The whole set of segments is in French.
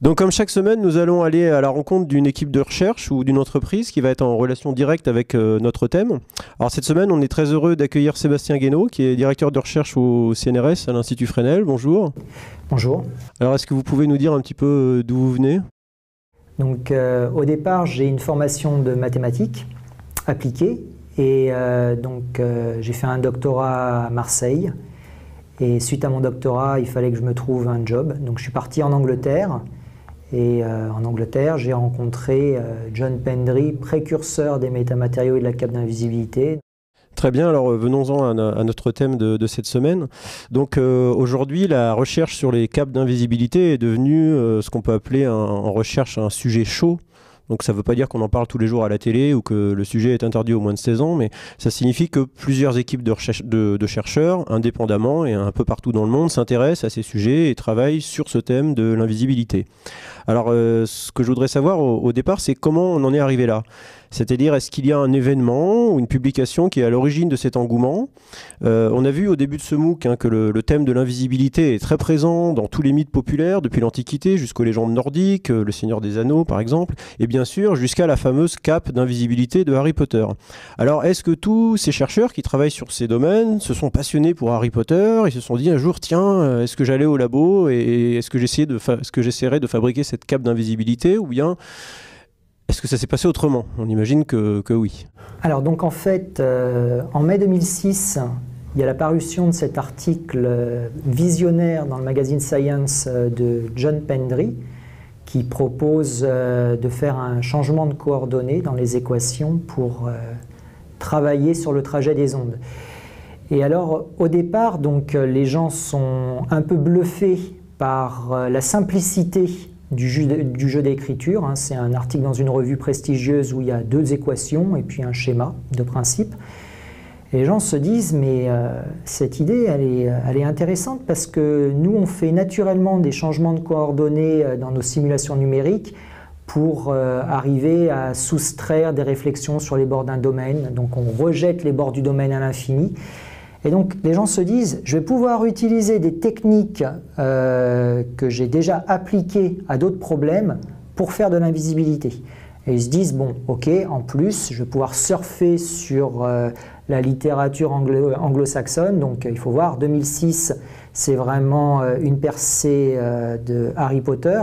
Donc comme chaque semaine, nous allons aller à la rencontre d'une équipe de recherche ou d'une entreprise qui va être en relation directe avec notre thème. Alors cette semaine, on est très heureux d'accueillir Sébastien Guénaud, qui est directeur de recherche au CNRS à l'Institut Fresnel. Bonjour. Bonjour. Alors est-ce que vous pouvez nous dire un petit peu d'où vous venez ? Donc au départ, j'ai une formation de mathématiques appliquées et j'ai fait un doctorat à Marseille. Et suite à mon doctorat, il fallait que je me trouve un job. Donc je suis parti en Angleterre. Et en Angleterre, j'ai rencontré John Pendry, précurseur des métamatériaux et de la cape d'invisibilité. Très bien, alors venons-en à notre thème de cette semaine. Donc aujourd'hui, la recherche sur les capes d'invisibilité est devenue ce qu'on peut appeler en recherche un sujet chaud. Donc ça ne veut pas dire qu'on en parle tous les jours à la télé ou que le sujet est interdit aux moins de 16 ans, mais ça signifie que plusieurs équipes de chercheurs, indépendamment et un peu partout dans le monde, s'intéressent à ces sujets et travaillent sur ce thème de l'invisibilité. Alors ce que je voudrais savoir au départ, c'est comment on en est arrivé là. C'est-à-dire, est-ce qu'il y a un événement ou une publication qui est à l'origine de cet engouement ? On a vu au début de ce MOOC que le thème de l'invisibilité est très présent dans tous les mythes populaires, depuis l'Antiquité jusqu'aux légendes nordiques, le Seigneur des Anneaux par exemple, et bien sûr jusqu'à la fameuse cape d'invisibilité de Harry Potter. Alors, est-ce que tous ces chercheurs qui travaillent sur ces domaines se sont passionnés pour Harry Potter et se sont dit un jour, tiens, est-ce que j'allais au labo et est-ce que j'essaierais de fabriquer cette cape d'invisibilité, ou bien est-ce que ça s'est passé autrement ? On imagine que oui. Alors donc en fait, en mai 2006, il y a la parution de cet article visionnaire dans le magazine Science de John Pendry qui propose de faire un changement de coordonnées dans les équations pour travailler sur le trajet des ondes. Et alors au départ, donc, les gens sont un peu bluffés par la simplicité du jeu d'écriture. C'est un article dans une revue prestigieuse où il y a 2 équations et puis un schéma de principe. Et les gens se disent, mais cette idée, elle est intéressante parce que nous, on fait naturellement des changements de coordonnées dans nos simulations numériques pour arriver à soustraire des réflexions sur les bords d'un domaine. Donc on rejette les bords du domaine à l'infini. Et donc les gens se disent, je vais pouvoir utiliser des techniques que j'ai déjà appliquées à d'autres problèmes pour faire de l'invisibilité. Et ils se disent, bon, ok, en plus, je vais pouvoir surfer sur la littérature anglo-saxonne. Donc il faut voir, 2006, c'est vraiment une percée de Harry Potter.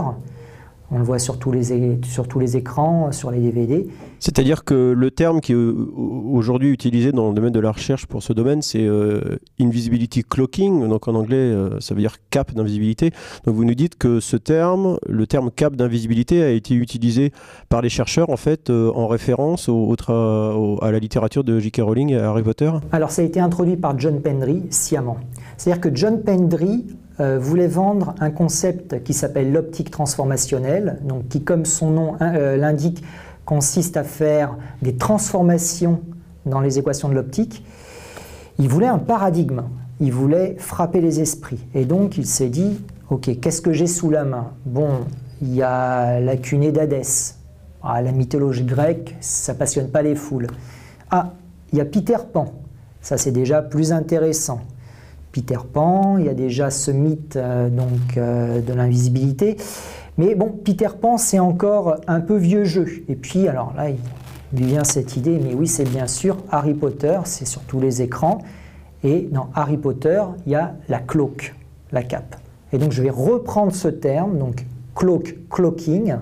On le voit sur tous les écrans, sur les DVD. C'est-à-dire que le terme qui est aujourd'hui utilisé dans le domaine de la recherche pour ce domaine, c'est invisibility cloaking. Donc en anglais, ça veut dire cape d'invisibilité. Donc vous nous dites que le terme cape d'invisibilité a été utilisé par les chercheurs en fait en référence à la littérature de J.K. Rowling et à Harry Potter. Alors ça a été introduit par John Pendry sciemment. C'est-à-dire que John Pendry voulait vendre un concept qui s'appelle l'optique transformationnelle, donc qui, comme son nom l'indique, consiste à faire des transformations dans les équations de l'optique. Il voulait un paradigme, il voulait frapper les esprits. Et donc il s'est dit, ok, qu'est-ce que j'ai sous la main ? Bon, il y a la cunée d'Hadès. Ah, la mythologie grecque, ça ne passionne pas les foules. Ah, il y a Peter Pan, ça c'est déjà plus intéressant. Peter Pan, il y a déjà ce mythe de l'invisibilité. Mais bon, Peter Pan, c'est encore un peu vieux jeu. Et puis, alors là, il vient cette idée, mais oui, c'est bien sûr Harry Potter, c'est sur tous les écrans. Et dans Harry Potter, il y a la cloak, la cape. Et donc, je vais reprendre ce terme, donc cloaking,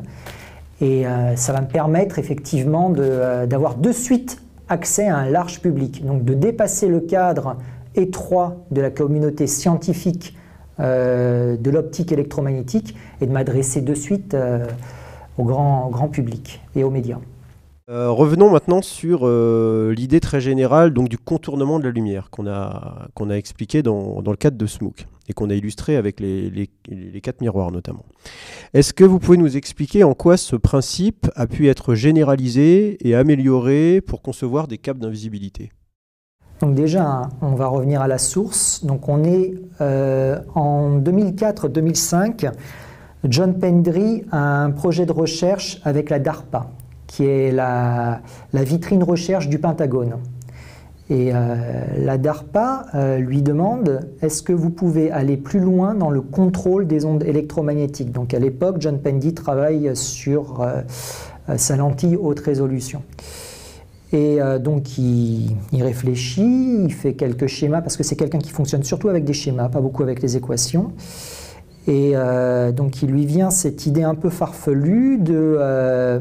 et ça va me permettre effectivement d'avoir de suite accès à un large public. Donc, de dépasser le cadre étroit de la communauté scientifique de l'optique électromagnétique et de m'adresser de suite au grand public et aux médias. Revenons maintenant sur l'idée très générale donc, du contournement de la lumière qu'on a expliqué dans le cadre de ce MOOC et qu'on a illustré avec les 4 miroirs notamment. Est-ce que vous pouvez nous expliquer en quoi ce principe a pu être généralisé et amélioré pour concevoir des capes d'invisibilité ? Donc déjà, on va revenir à la source. Donc on est en 2004-2005. John Pendry a un projet de recherche avec la DARPA, qui est la vitrine recherche du Pentagone. Et la DARPA lui demande, est-ce que vous pouvez aller plus loin dans le contrôle des ondes électromagnétiques? Donc à l'époque, John Pendry travaille sur sa lentille haute résolution. Et donc il réfléchit, il fait quelques schémas, parce que c'est quelqu'un qui fonctionne surtout avec des schémas, pas beaucoup avec les équations. Et donc il lui vient cette idée un peu farfelue de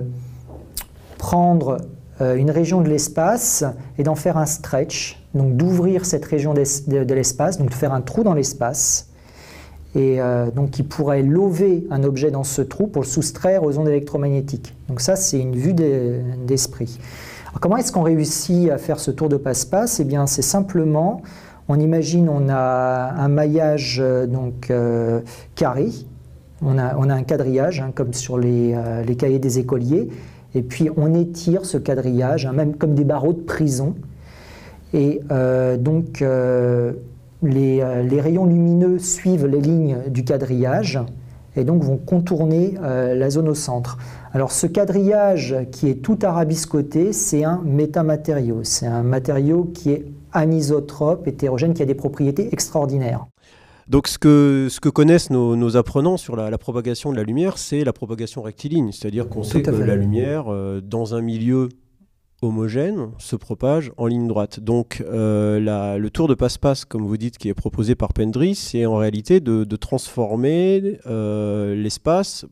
prendre une région de l'espace et d'en faire un stretch, donc d'ouvrir cette région de l'espace, donc de faire un trou dans l'espace. Et donc il pourrait lover un objet dans ce trou pour le soustraire aux ondes électromagnétiques. Donc ça, c'est une vue d'esprit. Alors, comment est-ce qu'on réussit à faire ce tour de passe-passe? Eh bien, c'est simplement, on imagine, on a un maillage carré, on a un quadrillage, hein, comme sur les cahiers des écoliers, et puis on étire ce quadrillage, hein, même comme des barreaux de prison, et les rayons lumineux suivent les lignes du quadrillage et donc vont contourner la zone au centre. Alors ce quadrillage qui est tout arabiscoté, c'est un métamatériau. C'est un matériau qui est anisotrope, hétérogène, qui a des propriétés extraordinaires. Donc ce que connaissent nos apprenants sur la propagation de la lumière, c'est la propagation rectiligne. C'est-à-dire qu'on sait que la lumière, dans un milieu homogène, se propage en ligne droite. Donc le tour de passe-passe, comme vous dites, qui est proposé par Pendry, c'est en réalité de transformer l'espace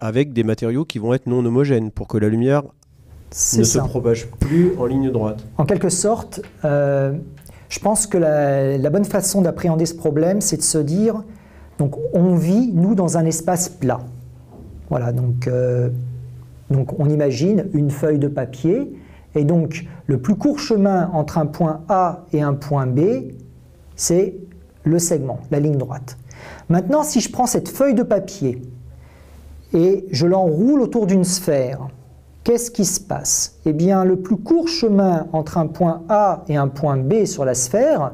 avec des matériaux qui vont être non homogènes pour que la lumière se propage plus en ligne droite. En quelque sorte, je pense que la bonne façon d'appréhender ce problème, c'est de se dire, donc on vit, nous, dans un espace plat. Voilà, donc on imagine une feuille de papier, et donc le plus court chemin entre un point A et un point B, c'est le segment, la ligne droite. Maintenant, si je prends cette feuille de papier et je l'enroule autour d'une sphère, qu'est-ce qui se passe? Eh bien, le plus court chemin entre un point A et un point B sur la sphère,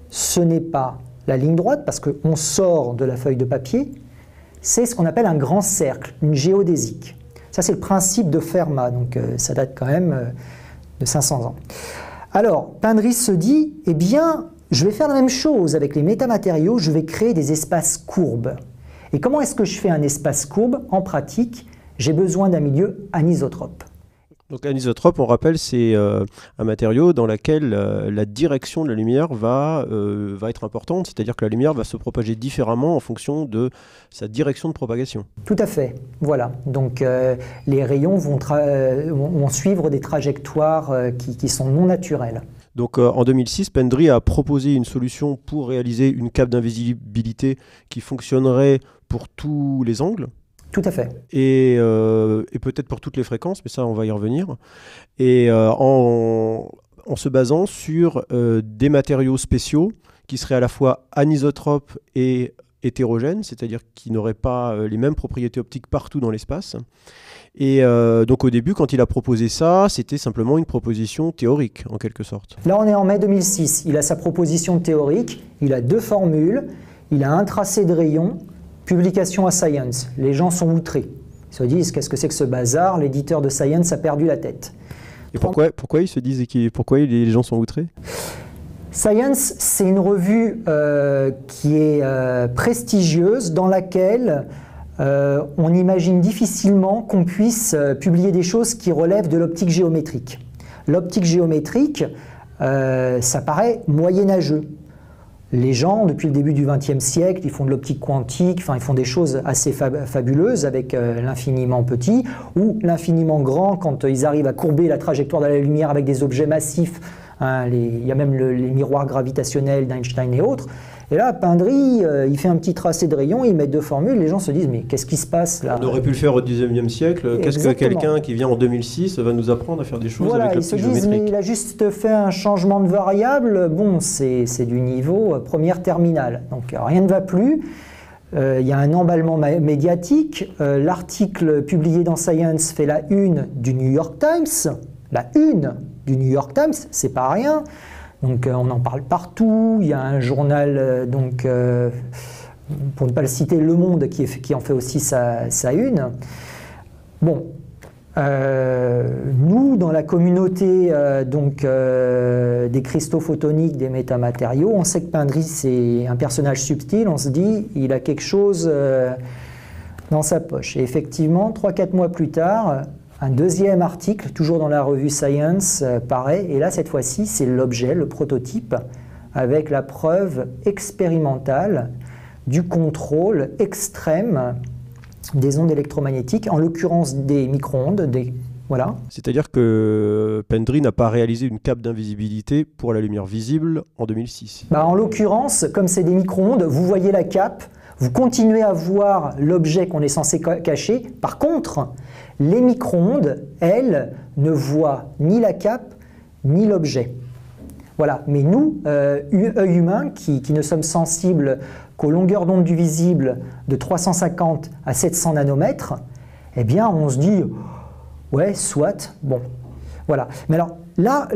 ce n'est pas la ligne droite, parce qu'on sort de la feuille de papier, c'est ce qu'on appelle un grand cercle, une géodésique. Ça, c'est le principe de Fermat, donc ça date quand même de 500 ans. Alors, Pendry se dit, eh bien, je vais faire la même chose avec les métamatériaux, je vais créer des espaces courbes. Et comment est-ce que je fais un espace courbe? En pratique, j'ai besoin d'un milieu anisotrope. Donc anisotrope, on rappelle, c'est un matériau dans lequel la direction de la lumière va être importante, c'est-à-dire que la lumière va se propager différemment en fonction de sa direction de propagation. Tout à fait, voilà. Donc les rayons vont suivre des trajectoires qui sont non naturelles. Donc en 2006, Pendry a proposé une solution pour réaliser une cape d'invisibilité qui fonctionnerait pour tous les angles. Tout à fait. Et peut-être pour toutes les fréquences, mais ça, on va y revenir. Et en se basant sur des matériaux spéciaux qui seraient à la fois anisotropes et hétérogènes, c'est-à-dire qui n'auraient pas les mêmes propriétés optiques partout dans l'espace. Et donc au début, quand il a proposé ça, c'était simplement une proposition théorique, en quelque sorte. Là, on est en mai 2006. Il a sa proposition théorique, il a deux formules, il a un tracé de rayon. Publication à Science, les gens sont outrés. Ils se disent, qu'est-ce que c'est que ce bazar? L'éditeur de Science a perdu la tête. Et pourquoi ils se disent, pourquoi les gens sont outrés? Science, c'est une revue qui est prestigieuse, dans laquelle on imagine difficilement qu'on puisse publier des choses qui relèvent de l'optique géométrique. L'optique géométrique, ça paraît moyenâgeux. Les gens, depuis le début du XXe siècle, ils font de l'optique quantique, enfin, ils font des choses assez fabuleuses avec l'infiniment petit ou l'infiniment grand quand ils arrivent à courber la trajectoire de la lumière avec des objets massifs. Hein, il y a même les miroirs gravitationnels d'Einstein et autres. Et là, Pendry, il fait un petit tracé de rayon, il met deux formules, les gens se disent, mais qu'est-ce qui se passe là? On aurait pu le faire au XIXe siècle. Qu'est-ce que quelqu'un qui vient en 2006 va nous apprendre à faire des choses avec l'optique géométrique? Ils se disent, mais il a juste fait un changement de variable. Bon, c'est du niveau première terminale. Donc rien ne va plus. Il y a un emballement médiatique. L'article publié dans Science fait la une du New York Times. La une du New York Times, c'est pas rien. Donc on en parle partout, il y a un journal pour ne pas le citer, Le Monde qui en fait aussi sa une. Bon, nous, dans la communauté des cristaux photoniques, des métamatériaux, on sait que Pindry, c'est un personnage subtil, on se dit, il a quelque chose dans sa poche. Et effectivement, 3-4 mois plus tard, un deuxième article, toujours dans la revue Science, paraît, et là, cette fois-ci, c'est l'objet, le prototype, avec la preuve expérimentale du contrôle extrême des ondes électromagnétiques, en l'occurrence des micro-ondes. Voilà. C'est-à-dire que Pendry n'a pas réalisé une cape d'invisibilité pour la lumière visible en 2006. En l'occurrence, comme c'est des micro-ondes, vous voyez la cape, vous continuez à voir l'objet qu'on est censé cacher. Par contre, les micro-ondes, elles, ne voient ni la cape, ni l'objet. Voilà. Mais nous, œil humain, qui ne sommes sensibles qu'aux longueurs d'onde du visible de 350 à 700 nanomètres, eh bien, on se dit, ouais, soit, bon, voilà. Mais alors, là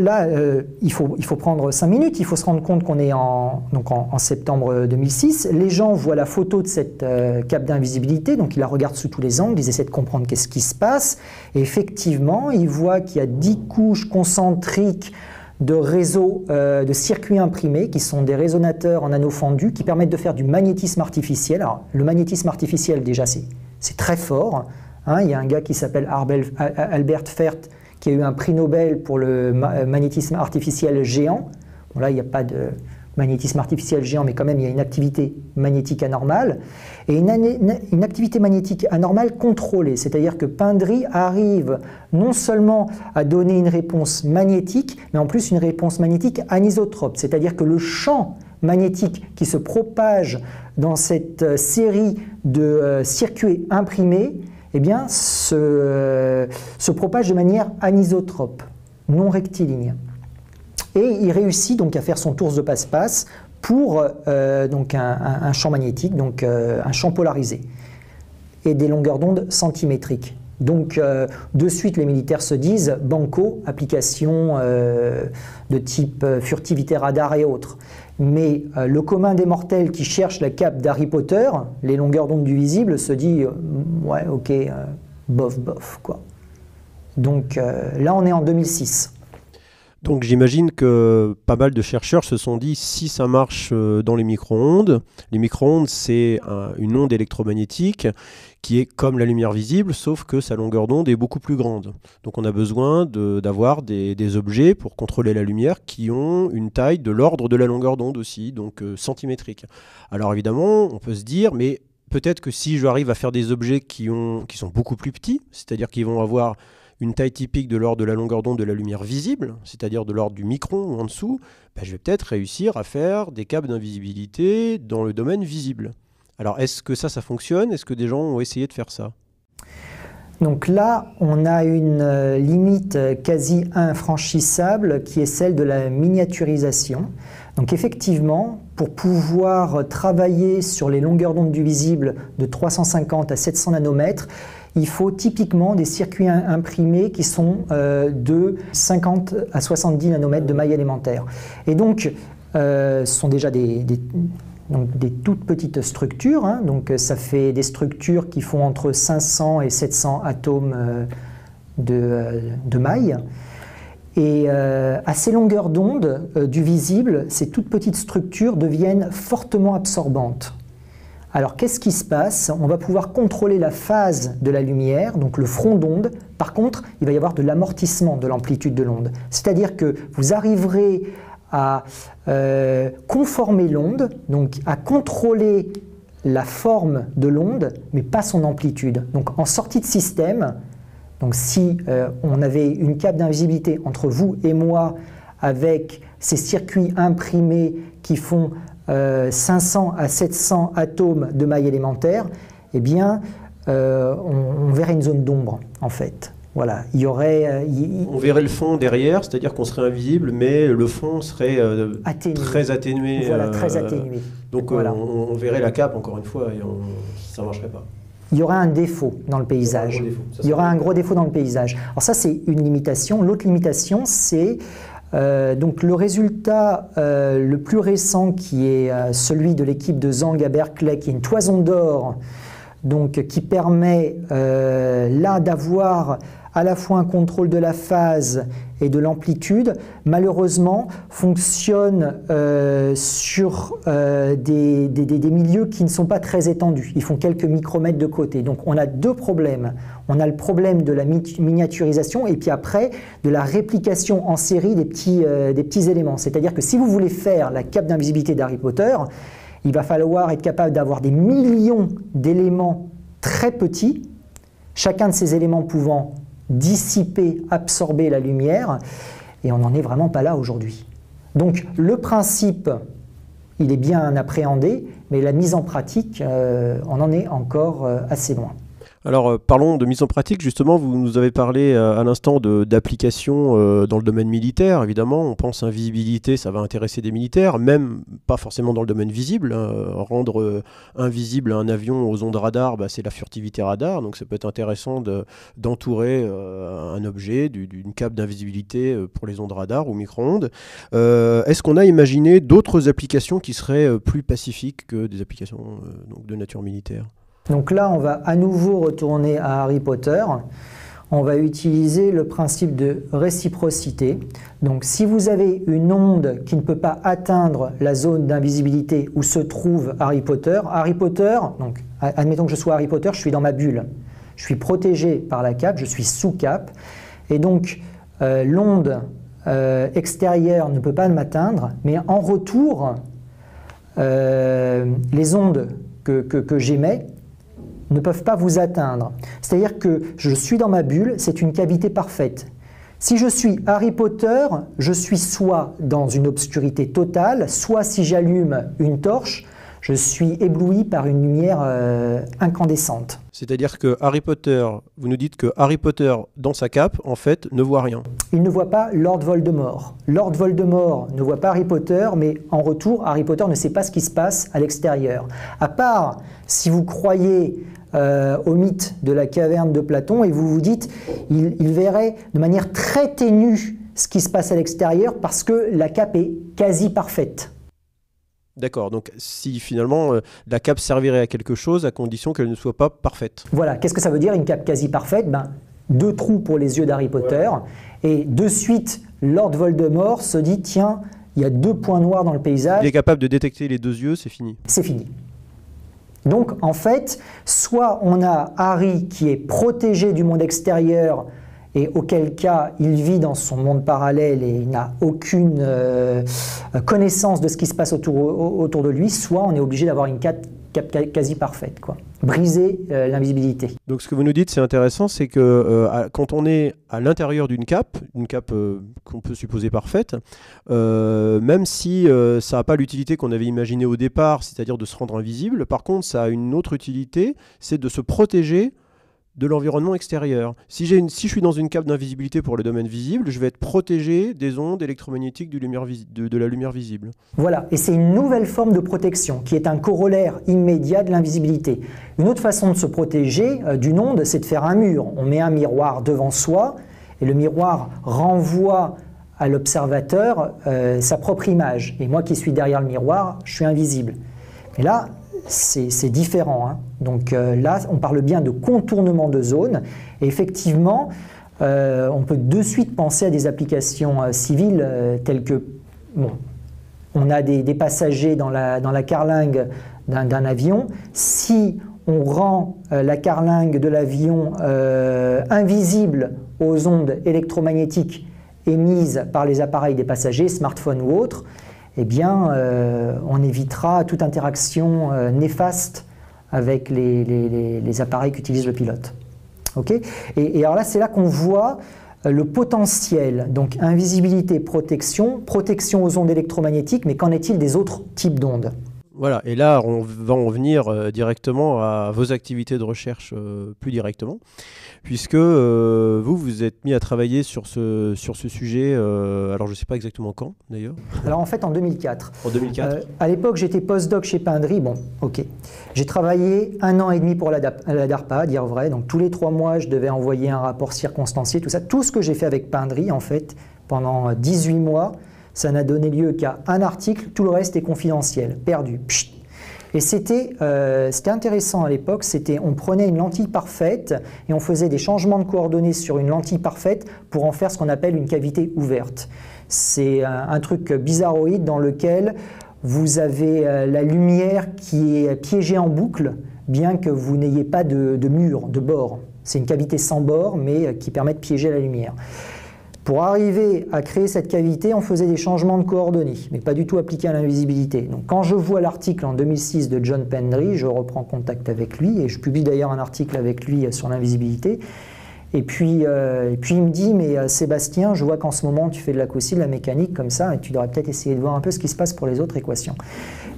il faut prendre 5 minutes, il faut se rendre compte qu'on est en septembre 2006. Les gens voient la photo de cette cape d'invisibilité, donc ils la regardent sous tous les angles, ils essaient de comprendre qu'est-ce qui se passe. Et effectivement, ils voient qu'il y a 10 couches concentriques de réseaux de circuits imprimés qui sont des résonateurs en anneaux fendus qui permettent de faire du magnétisme artificiel. Alors, le magnétisme artificiel, déjà, c'est très fort. Hein. Il y a un gars qui s'appelle Albert Fert qui a eu un prix Nobel pour le magnétisme artificiel géant. Bon, là, il n'y a pas de magnétisme artificiel géant, mais quand même, il y a une activité magnétique anormale. Et une activité magnétique anormale contrôlée, c'est-à-dire que Pendry arrive non seulement à donner une réponse magnétique, mais en plus une réponse magnétique anisotrope, c'est-à-dire que le champ magnétique qui se propage dans cette série de circuits imprimés, eh bien, se propage de manière anisotrope, non rectiligne. Et il réussit donc à faire son tour de passe-passe pour donc un champ magnétique, donc un champ polarisé, et des longueurs d'onde centimétriques. Donc de suite les militaires se disent banco, application de type furtivité radar et autres. Mais le commun des mortels qui cherche la cape d'Harry Potter, les longueurs d'onde du visible, se dit ouais ok, bof bof quoi. Donc là on est en 2006. Donc j'imagine que pas mal de chercheurs se sont dit si ça marche dans les micro-ondes c'est une onde électromagnétique qui est comme la lumière visible sauf que sa longueur d'onde est beaucoup plus grande. Donc on a besoin d'avoir des objets pour contrôler la lumière qui ont une taille de l'ordre de la longueur d'onde aussi, donc centimétrique. Alors évidemment on peut se dire mais peut-être que si j'arrive à faire des objets qui sont beaucoup plus petits, c'est-à-dire qu'ils vont avoir une taille typique de l'ordre de la longueur d'onde de la lumière visible, c'est-à-dire de l'ordre du micron ou en dessous, je vais peut-être réussir à faire des capes d'invisibilité dans le domaine visible. Alors est-ce que ça fonctionne? Est-ce que des gens ont essayé de faire ça? Donc là, on a une limite quasi infranchissable qui est celle de la miniaturisation. Donc effectivement, pour pouvoir travailler sur les longueurs d'onde du visible de 350 à 700 nanomètres, il faut typiquement des circuits imprimés qui sont de 50 à 70 nanomètres de maille élémentaire. Et donc, ce sont déjà des toutes petites structures. Hein. Donc, ça fait des structures qui font entre 500 et 700 atomes de maille. Et à ces longueurs d'onde du visible, ces toutes petites structures deviennent fortement absorbantes. Alors qu'est-ce qui se passe? On va pouvoir contrôler la phase de la lumière, donc le front d'onde. Par contre, il va y avoir de l'amortissement de l'amplitude de l'onde. C'est-à-dire que vous arriverez à conformer l'onde, donc à contrôler la forme de l'onde, mais pas son amplitude. Donc en sortie de système, donc si on avait une cape d'invisibilité entre vous et moi avec ces circuits imprimés qui font 500 à 700 atomes de maille élémentaire, eh bien, on verrait une zone d'ombre, en fait. Voilà, il y aurait... On verrait le fond derrière, c'est-à-dire qu'on serait invisible, mais le fond serait très atténué. Voilà, très atténué. Donc voilà. On verrait la cape, encore une fois, et ça ne marcherait pas. Il y aura un défaut dans le paysage. Il y aura un gros défaut dans le paysage. Alors ça, c'est une limitation. L'autre limitation, c'est Donc le résultat le plus récent, qui est celui de l'équipe de Zhang à Berkeley, qui est une toison d'or, donc qui permet là d'avoir à la fois un contrôle de la phase et de l'amplitude, malheureusement fonctionne sur des milieux qui ne sont pas très étendus. Ils font quelques micromètres de côté. Donc on a deux problèmes. On a le problème de la miniaturisation et puis après de la réplication en série des petits éléments. C'est-à-dire que si vous voulez faire la cape d'invisibilité d'Harry Potter, il va falloir être capable d'avoir des millions d'éléments très petits, chacun de ces éléments pouvant dissiper, absorber la lumière, et on n'en est vraiment pas là aujourd'hui. Donc le principe, il est bien appréhendé, mais la mise en pratique, on en est encore assez loin. Alors parlons de mise en pratique, justement, vous nous avez parlé à l'instant d'applications dans le domaine militaire, évidemment, on pense invisibilité, ça va intéresser des militaires, même pas forcément dans le domaine visible, rendre invisible un avion aux ondes radar, c'est la furtivité radar, donc ça peut être intéressant d'entourer un objet d'une cape d'invisibilité pour les ondes radar ou micro-ondes. Est-ce qu'on a imaginé d'autres applications qui seraient plus pacifiques que des applications donc de nature militaire ? Donc là, on va à nouveau retourner à Harry Potter. On va utiliser le principe de réciprocité. Donc si vous avez une onde qui ne peut pas atteindre la zone d'invisibilité où se trouve Harry Potter, donc admettons que je sois Harry Potter, je suis dans ma bulle. Je suis protégé par la cape, je suis sous cape. Et donc l'onde extérieure ne peut pas m'atteindre, mais en retour, les ondes que j'émets ne peuvent pas vous atteindre. C'est-à-dire que je suis dans ma bulle, c'est une cavité parfaite. Si je suis Harry Potter, je suis soit dans une obscurité totale, soit si j'allume une torche, je suis ébloui par une lumière incandescente. C'est-à-dire que Harry Potter, vous nous dites que Harry Potter, dans sa cape, en fait, ne voit rien. Il ne voit pas Lord Voldemort. Lord Voldemort ne voit pas Harry Potter, mais en retour, Harry Potter ne sait pas ce qui se passe à l'extérieur. À part si vous croyez au mythe de la caverne de Platon et vous vous dites il verrait de manière très ténue ce qui se passe à l'extérieur parce que la cape est quasi parfaite. D'accord, donc si finalement la cape servirait à quelque chose à condition qu'elle ne soit pas parfaite. Voilà, qu'est-ce que ça veut dire une cape quasi parfaite? 2 trous pour les yeux d'Harry Potter, et de suite Lord Voldemort se dit tiens, il y a 2 points noirs dans le paysage. Il est capable de détecter les 2 yeux, c'est fini. C'est fini. Donc en fait, soit on a Harry qui est protégé du monde extérieur et auquel cas il vit dans son monde parallèle et il n'a aucune connaissance de ce qui se passe autour de lui, soit on est obligé d'avoir une cape quasi parfaite, quoi. Briser l'invisibilité. Donc ce que vous nous dites, c'est intéressant, c'est que quand on est à l'intérieur d'une cape qu'on peut supposer parfaite, même si ça n'a pas l'utilité qu'on avait imaginée au départ, c'est-à-dire de se rendre invisible, par contre ça a une autre utilité, c'est de se protéger de l'environnement extérieur. Si je suis dans une cape d'invisibilité pour le domaine visible, je vais être protégé des ondes électromagnétiques de la lumière visible. Voilà, et c'est une nouvelle forme de protection qui est un corollaire immédiat de l'invisibilité. Une autre façon de se protéger d'une onde, c'est de faire un mur. On met un miroir devant soi et le miroir renvoie à l'observateur sa propre image. Et moi qui suis derrière le miroir, je suis invisible. Et là, c'est différent, hein. Donc là, on parle bien de contournement de zone. Et effectivement, on peut de suite penser à des applications civiles telles que, on a des passagers dans la carlingue d'un avion. Si on rend la carlingue de l'avion invisible aux ondes électromagnétiques émises par les appareils des passagers, smartphones ou autres, eh bien, on évitera toute interaction néfaste avec les appareils qu'utilise le pilote. Okay, et alors là, c'est là qu'on voit le potentiel. Donc, invisibilité, protection aux ondes électromagnétiques, mais qu'en est-il des autres types d'ondes ? Voilà, et là, on va en venir directement à vos activités de recherche plus directement, puisque vous êtes mis à travailler sur ce sujet, alors je ne sais pas exactement quand, d'ailleurs. Alors en fait, en 2004. En 2004 à l'époque, j'étais postdoc chez Pindry, J'ai travaillé 1 an et demi pour la DARPA, à dire vrai, donc tous les 3 mois, je devais envoyer un rapport circonstancié, tout ça. Tout ce que j'ai fait avec Pindry, en fait, pendant 18 mois, ça n'a donné lieu qu'à un article, tout le reste est confidentiel, perdu. Pchit. Et c'était intéressant à l'époque, on prenait une lentille parfaite et on faisait des changements de coordonnées sur une lentille parfaite pour en faire ce qu'on appelle une cavité ouverte. C'est un truc bizarroïde dans lequel vous avez la lumière qui est piégée en boucle, bien que vous n'ayez pas de mur, de bord. C'est une cavité sans bord, mais qui permet de piéger la lumière. Pour arriver à créer cette cavité, on faisait des changements de coordonnées, mais pas du tout appliqués à l'invisibilité. Donc quand je vois l'article en 2006 de John Pendry, je reprends contact avec lui, et je publie d'ailleurs un article avec lui sur l'invisibilité. Et puis il me dit, mais Sébastien, je vois qu'en ce moment tu fais de l'acoustique, de la mécanique comme ça, et tu devrais peut-être essayer de voir un peu ce qui se passe pour les autres équations.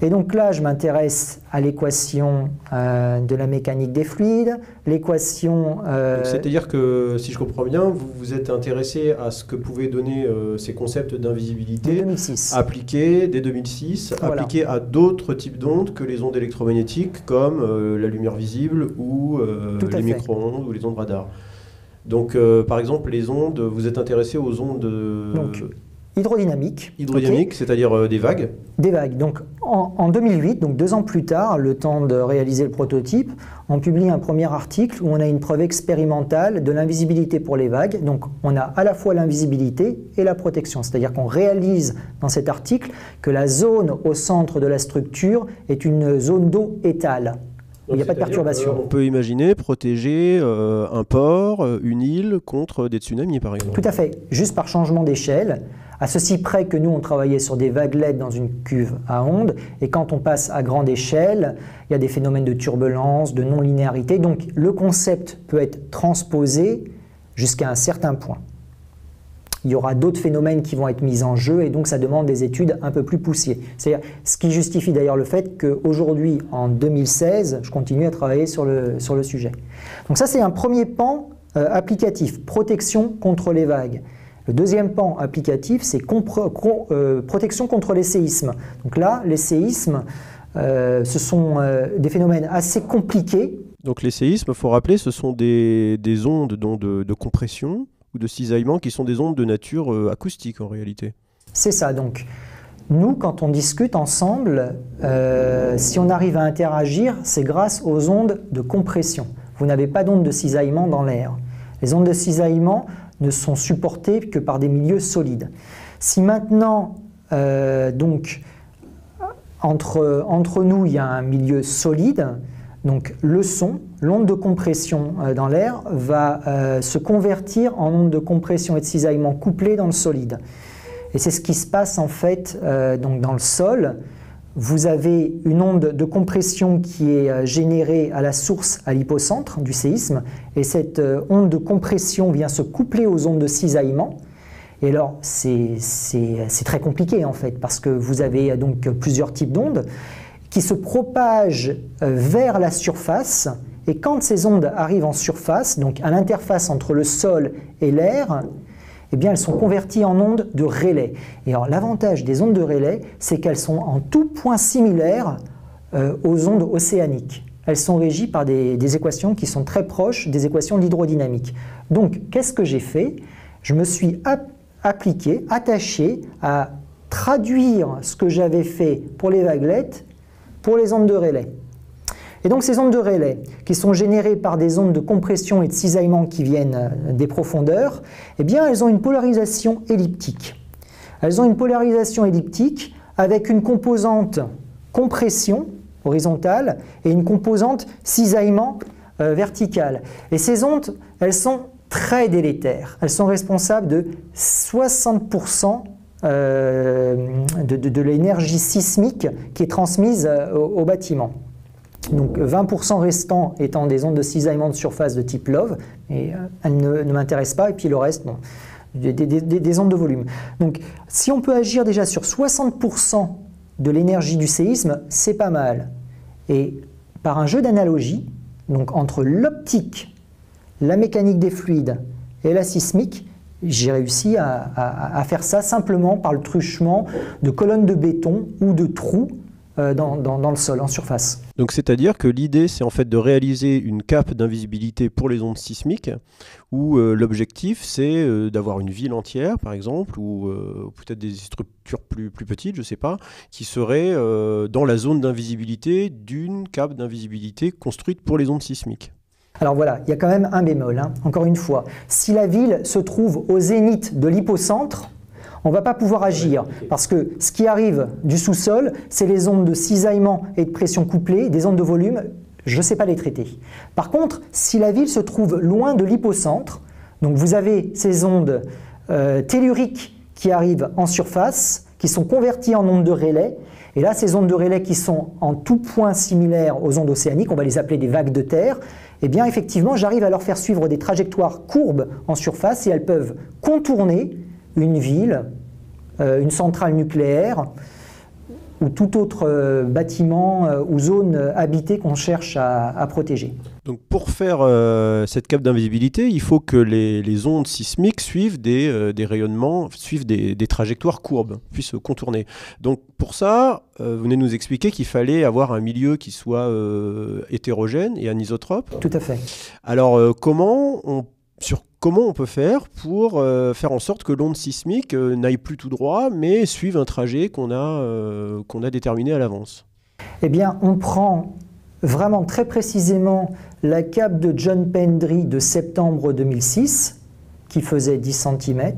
Et donc là, je m'intéresse à l'équation de la mécanique des fluides, l'équation... C'est-à-dire que, si je comprends bien, vous vous êtes intéressé à ce que pouvaient donner ces concepts d'invisibilité appliqués dès 2006, voilà. Appliqués à d'autres types d'ondes que les ondes électromagnétiques, comme la lumière visible ou les micro-ondes ou les ondes radar. Donc, par exemple, les ondes, vous êtes intéressé aux ondes hydrodynamiques. Hydrodynamiques, okay. C'est-à-dire des vagues. Des vagues. Donc, en 2008, donc 2 ans plus tard, le temps de réaliser le prototype, on publie un premier article où on a une preuve expérimentale de l'invisibilité pour les vagues. Donc, on a à la fois l'invisibilité et la protection. C'est-à-dire qu'on réalise dans cet article que la zone au centre de la structure est une zone d'eau étale. Il n'y a pas de perturbation. On peut imaginer protéger un port, une île contre des tsunamis, par exemple. Tout à fait, juste par changement d'échelle. À ceci près que nous, on travaillait sur des vaguelettes dans une cuve à ondes, et quand on passe à grande échelle, il y a des phénomènes de turbulence, de non-linéarité. Donc le concept peut être transposé jusqu'à un certain point. Il y aura d'autres phénomènes qui vont être mis en jeu et donc ça demande des études un peu plus poussées. C'est ce qui justifie d'ailleurs le fait qu'aujourd'hui, en 2016, je continue à travailler sur le sujet. Donc ça, c'est un premier pan applicatif, protection contre les vagues. Le deuxième pan applicatif, c'est protection contre les séismes. Donc là, les séismes, ce sont des phénomènes assez compliqués. Donc les séismes, il faut rappeler, ce sont des ondes de compression ou de cisaillement qui sont des ondes de nature acoustique en réalité. C'est ça, donc nous quand on discute ensemble, si on arrive à interagir, c'est grâce aux ondes de compression. Vous n'avez pas d'ondes de cisaillement dans l'air. Les ondes de cisaillement ne sont supportées que par des milieux solides. Si maintenant, donc, entre nous, il y a un milieu solide, donc le son, l'onde de compression dans l'air va se convertir en onde de compression et de cisaillement couplées dans le solide. Et c'est ce qui se passe en fait donc dans le sol. Vous avez une onde de compression qui est générée à la source, à l'hypocentre du séisme, et cette onde de compression vient se coupler aux ondes de cisaillement. Et alors c'est très compliqué en fait, parce que vous avez donc plusieurs types d'ondes qui se propagent vers la surface, et quand ces ondes arrivent en surface, donc à l'interface entre le sol et l'air, eh bien elles sont converties en ondes de Rayleigh. Et alors l'avantage des ondes de Rayleigh, c'est qu'elles sont en tout point similaires aux ondes océaniques. Elles sont régies par des équations qui sont très proches des équations de l'hydrodynamique. Donc qu'est-ce que j'ai fait? Je me suis attaché à traduire ce que j'avais fait pour les vaguelettes pour les ondes de Rayleigh. Et donc ces ondes de Rayleigh, qui sont générées par des ondes de compression et de cisaillement qui viennent des profondeurs, eh bien elles ont une polarisation elliptique. Elles ont une polarisation elliptique avec une composante compression horizontale et une composante cisaillement verticale. Et ces ondes, elles sont très délétères. Elles sont responsables de 60% de l'énergie sismique qui est transmise au bâtiment. Donc 20% restants étant des ondes de cisaillement de surface de type LOVE, et elles ne m'intéressent pas, et puis le reste, bon, des ondes de volume. Donc si on peut agir déjà sur 60% de l'énergie du séisme, c'est pas mal. Et par un jeu d'analogie, donc entre l'optique, la mécanique des fluides et la sismique, j'ai réussi à faire ça simplement par le truchement de colonnes de béton ou de trous dans le sol, en surface. Donc c'est-à-dire que l'idée, c'est en fait de réaliser une cape d'invisibilité pour les ondes sismiques, où l'objectif, c'est d'avoir une ville entière, par exemple, ou peut-être des structures plus petites, je ne sais pas, qui seraient dans la zone d'invisibilité d'une cape d'invisibilité construite pour les ondes sismiques. Alors voilà, il y a quand même un bémol, hein. Encore une fois, si la ville se trouve au zénith de l'hypocentre, on ne va pas pouvoir agir, parce que ce qui arrive du sous-sol, c'est les ondes de cisaillement et de pression couplée, des ondes de volume, je ne sais pas les traiter. Par contre, si la ville se trouve loin de l'hypocentre, donc vous avez ces ondes telluriques qui arrivent en surface, qui sont converties en ondes de Rayleigh, et là, ces ondes de Rayleigh qui sont en tout point similaires aux ondes océaniques, on va les appeler des vagues de terre, eh bien effectivement, j'arrive à leur faire suivre des trajectoires courbes en surface et elles peuvent contourner une ville, une centrale nucléaire ou tout autre bâtiment ou zone habitée qu'on cherche à protéger. Donc pour faire cette cape d'invisibilité, il faut que les ondes sismiques suivent des rayonnements, suivent des trajectoires courbes, puissent contourner. Donc pour ça, vous venez de nous expliquer qu'il fallait avoir un milieu qui soit hétérogène et anisotrope. Tout à fait. Alors comment on peut faire pour faire en sorte que l'onde sismique n'aille plus tout droit, mais suive un trajet qu'on a déterminé à l'avance? Eh bien, on prend vraiment très précisément la cape de John Pendry de septembre 2006, qui faisait 10 cm.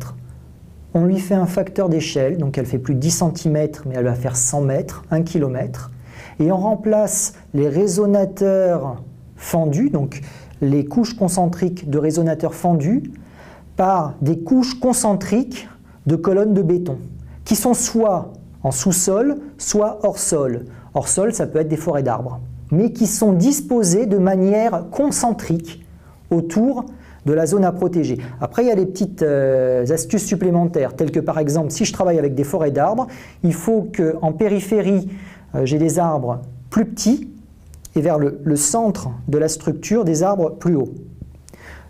On lui fait un facteur d'échelle, donc elle fait plus de 10 cm, mais elle va faire 100 mètres, 1 km. Et on remplace les résonateurs fendus, donc les couches concentriques de résonateurs fendus, par des couches concentriques de colonnes de béton, qui sont soit en sous-sol, soit hors sol. Hors sol, ça peut être des forêts d'arbres, mais qui sont disposées de manière concentrique autour de la zone à protéger. Après, il y a des petites astuces supplémentaires, telles que par exemple, si je travaille avec des forêts d'arbres, il faut qu'en périphérie, j'ai des arbres plus petits, et vers le centre de la structure des arbres plus hauts.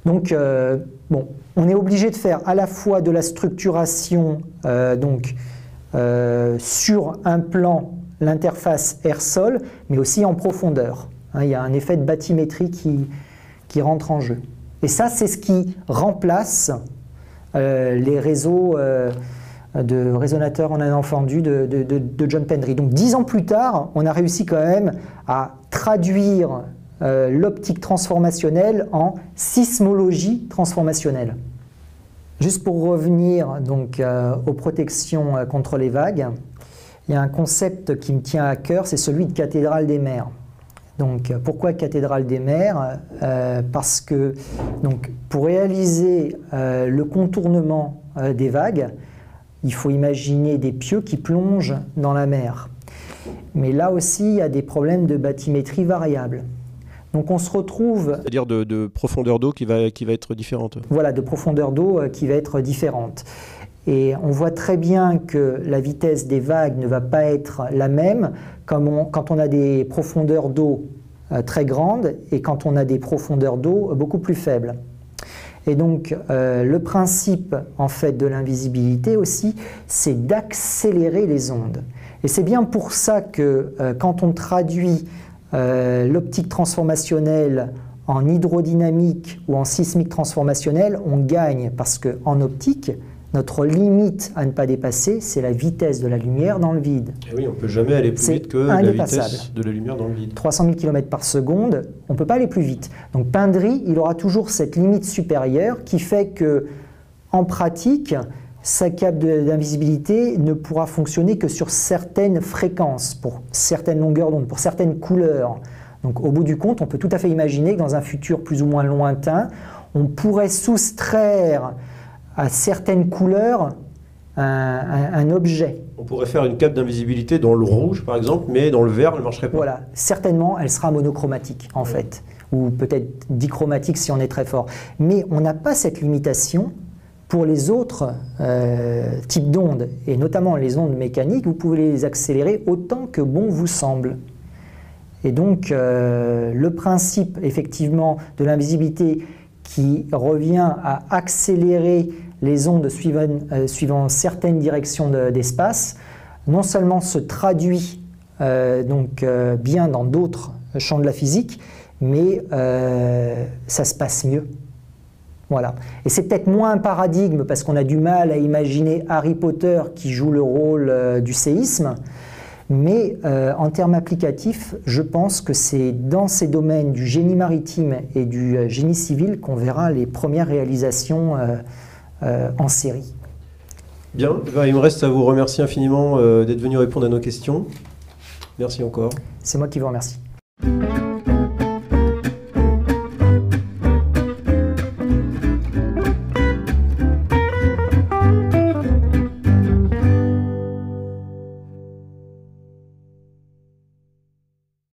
Donc, bon, on est obligé de faire à la fois de la structuration sur un plan, l'interface air-sol, mais aussi en profondeur. Hein, il y a un effet de bathymétrie qui rentre en jeu. Et ça, c'est ce qui remplace les réseaux de résonateurs en anan fendu de John Pendry. Donc 10 ans plus tard, on a réussi quand même à traduire l'optique transformationnelle en sismologie transformationnelle. Juste pour revenir donc, aux protections contre les vagues, il y a un concept qui me tient à cœur, c'est celui de cathédrale des mers. Donc, pourquoi cathédrale des mers? Parce que donc, pour réaliser le contournement des vagues, il faut imaginer des pieux qui plongent dans la mer. Mais là aussi, il y a des problèmes de bathymétrie variable. Donc on se retrouve... C'est-à-dire de profondeur d'eau qui va être différente. Voilà, de profondeur d'eau qui va être différente. Et on voit très bien que la vitesse des vagues ne va pas être la même quand on a des profondeurs d'eau très grandes et quand on a des profondeurs d'eau beaucoup plus faibles. Et donc, le principe en fait de l'invisibilité aussi, c'est d'accélérer les ondes. Et c'est bien pour ça que quand on traduit l'optique transformationnelle en hydrodynamique ou en sismique transformationnelle, on gagne parce qu'en optique, notre limite à ne pas dépasser, c'est la vitesse de la lumière dans le vide. Et oui, on ne peut jamais aller plus vite que la vitesse de la lumière dans le vide. 300 000 km par seconde, on ne peut pas aller plus vite. Donc Pendry, il aura toujours cette limite supérieure qui fait que, en pratique, sa cape d'invisibilité ne pourra fonctionner que sur certaines fréquences, pour certaines longueurs d'onde, pour certaines couleurs. Donc au bout du compte, on peut tout à fait imaginer que dans un futur plus ou moins lointain, on pourrait soustraire à certaines couleurs un objet. On pourrait faire une cape d'invisibilité dans le rouge, par exemple, mais dans le vert, elle ne marcherait pas. Voilà, certainement, elle sera monochromatique, en fait, ou peut-être dichromatique si on est très fort. Mais on n'a pas cette limitation pour les autres types d'ondes, et notamment les ondes mécaniques, vous pouvez les accélérer autant que bon vous semble. Et donc, le principe, effectivement, de l'invisibilité qui revient à accélérer les ondes suivant certaines directions d'espace, non seulement se traduit bien dans d'autres champs de la physique, mais ça se passe mieux. Voilà. Et c'est peut-être moins un paradigme parce qu'on a du mal à imaginer Harry Potter qui joue le rôle du séisme, mais en termes applicatifs, je pense que c'est dans ces domaines du génie maritime et du génie civil qu'on verra les premières réalisations en série. Bien, il me reste à vous remercier infiniment d'être venu répondre à nos questions. Merci encore. C'est moi qui vous remercie.